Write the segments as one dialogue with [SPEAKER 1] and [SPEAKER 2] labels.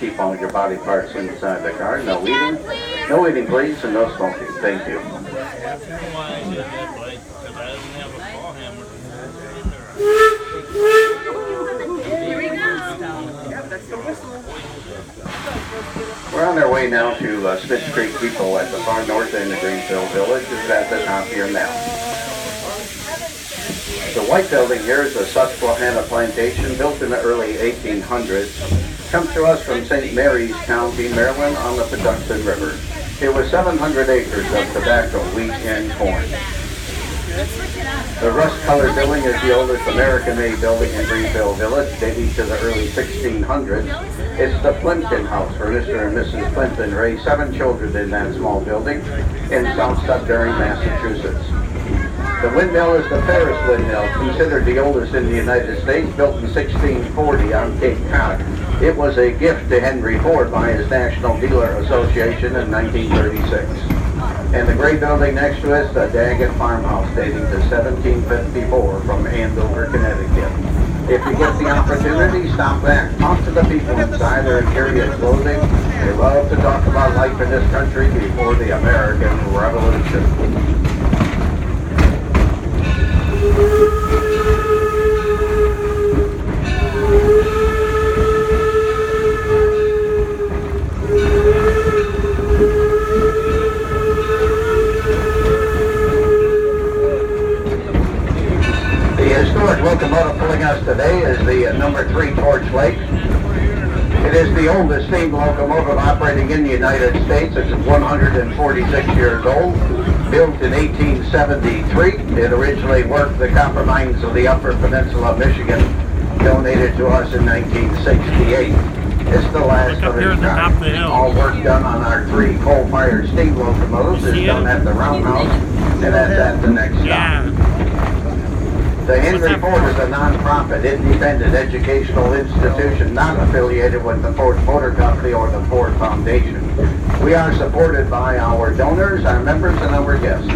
[SPEAKER 1] keep all your body parts inside the car. No eating please, and no smoking. Thank you. We're on our way now to Smith Creek Depot at the far north end of Greenfield Village. It's at the top here now. The white building here is the Susquehanna Plantation, built in the early 1800s. Comes to us from St. Mary's County, Maryland, on the Patuxent River. It was 700 acres of tobacco, wheat, and corn. The rust-colored building is the oldest American-made building in Greenfield Village, dating to the early 1600s. It's the Plimpton House, where Mr. and Mrs. Plimpton raised 7 children in that small building in South Sudbury, Massachusetts. The windmill is the Ferris windmill, considered the oldest in the United States, built in 1640 on Cape Cod. It was a gift to Henry Ford by his National Dealer Association in 1936. And the gray building next to it is the Daggett Farmhouse, dating to 1754 from Andover, Connecticut. If you get the opportunity, stop back, talk to the people inside. They're in curious clothing. They love to talk about life in this country before the American Revolution. The historic locomotive pulling us today is the number 3 Torch Lake. It is the oldest steam locomotive operating in the United States. It's 146 years old. Built in 1873. It originally worked the copper mines of the Upper Peninsula of Michigan. Donated to us in 1968. It's the last of its kind. All work done on our 3 coal-fired steam locomotives is done at the roundhouse, and that's at the next stop. The Henry Ford is a non-profit, independent educational institution not affiliated with the Ford Motor Company or the Ford Foundation. We are supported by our donors, our members, and our guests.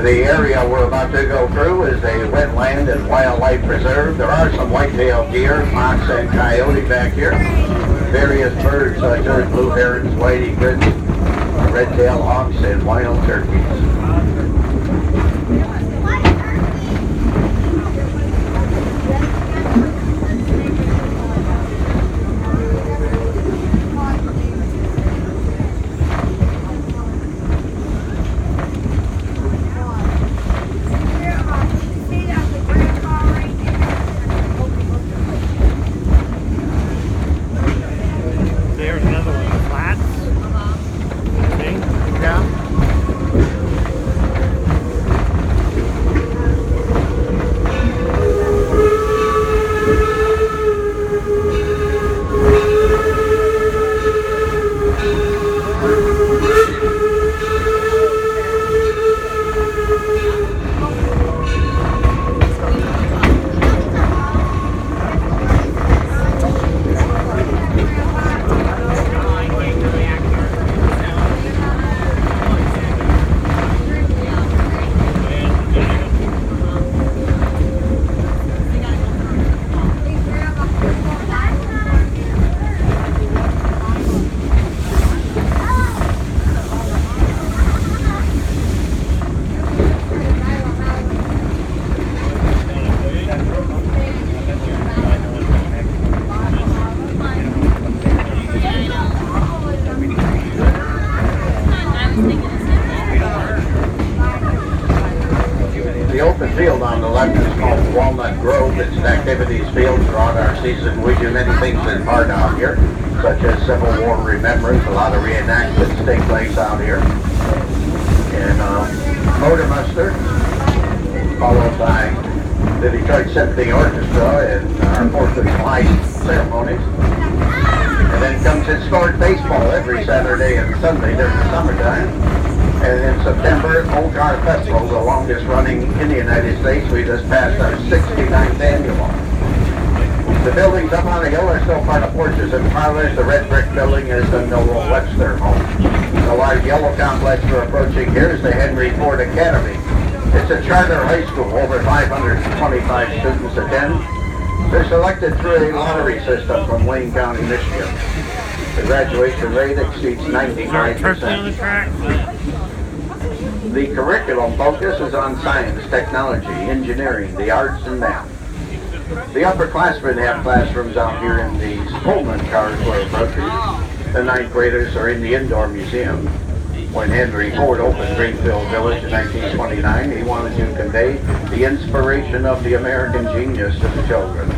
[SPEAKER 1] The area we're about to go through is a wetland and wildlife preserve. There are some white-tailed deer, fox, and coyote back here. Various birds such as blue herons, white egrets, red-tailed hawks, and wild turkeys. The open field on the left is called Walnut Grove. It's an activities field throughout our season. We do many things in part out here, such as Civil War remembrance. A lot of reenactments take place out here. And Motor Muster, followed by the Detroit Symphony Orchestra and our 4th of July ceremonies. And then comes historic baseball every Saturday and Sunday during the summertime. And in September, Old Car Festival, the longest running in the United States. We just passed our 69th annual. The buildings up on the hill are still part of porches and parlors. The red brick building is the Noel Webster home. The large yellow complex we're approaching here is the Henry Ford Academy. It's a charter high school. Over 525 students attend. They're selected through a lottery system from Wayne County, Michigan. The graduation rate exceeds 99%. The curriculum focus is on science, technology, engineering, the arts, and math. The upperclassmen have classrooms out here in these Pullman cars we're approaching. The ninth graders are in the indoor museum. When Henry Ford opened Greenfield Village in 1929, he wanted to convey the inspiration of the American genius to the children.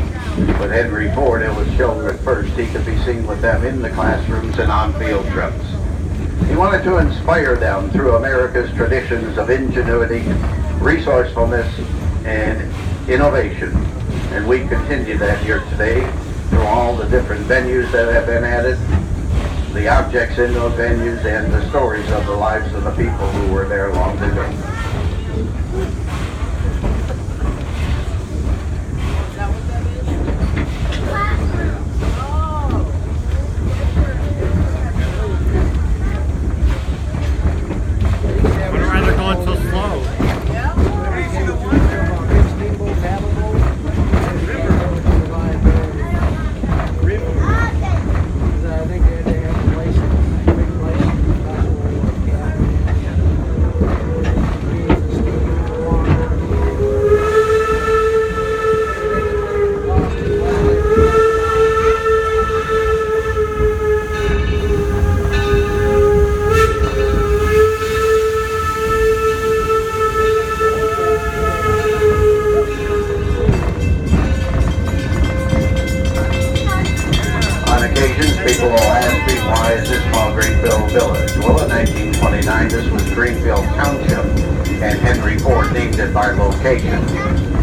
[SPEAKER 1] With Henry Ford, it was children first. He could be seen with them in the classrooms and on field trips. He wanted to inspire them through America's traditions of ingenuity, resourcefulness, and innovation. And we continue that here today through all the different venues that have been added, the objects in those venues, and the stories of the lives of the people who were there long ago. People will ask me, why is this called Greenfield Village? Well, in 1929, this was Greenfield Township, and Henry Ford named it by location.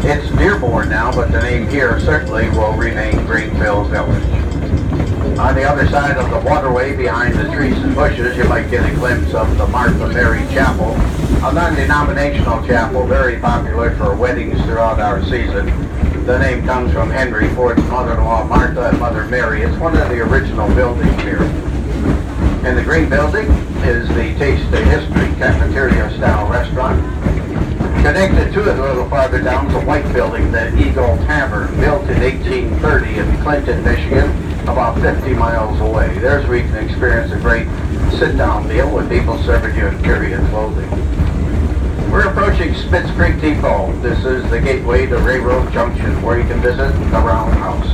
[SPEAKER 1] It's Dearborn now, but the name here certainly will remain Greenfield Village. On the other side of the waterway, behind the trees and bushes, you might get a glimpse of the Martha Mary Chapel, a non-denominational chapel very popular for weddings throughout our season. The name comes from Henry Ford's mother-in-law, Martha, and Mother Mary. It's one of the original buildings here. And the green building is the Taste of History cafeteria-style restaurant. Connected to it a little farther down is a white building, the Eagle Tavern, built in 1830 in Clinton, Michigan, about 50 miles away. There's where you can experience a great sit-down meal with people serving you in period clothing. We're approaching Spitz Creek Depot. This is the gateway to Railroad Junction, where you can visit the Roundhouse,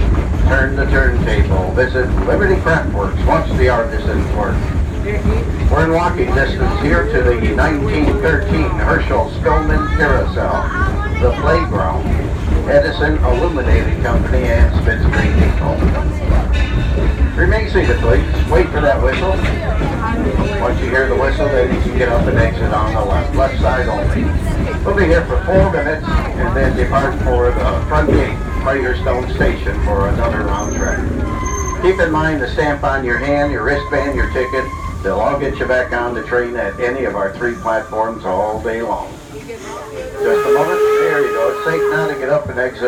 [SPEAKER 1] turn the turntable, visit Liberty Craft Works, watch the artisans work. We're in walking distance here to the 1913 Herschel Spillman Carousel, the Playground, Edison Illuminating Company, and Spitz Creek Depot. Remain seated, please. Wait for that whistle. Once you hear the whistle, then you can get up and exit on the left side only. We'll be here for 4 minutes and then depart for the front gate, Firestone Station, for another round trip. Keep in mind the stamp on your hand, your wristband, your ticket. They'll all get you back on the train at any of our 3 platforms all day long. Just a moment. There you go. It's safe now to get up and exit.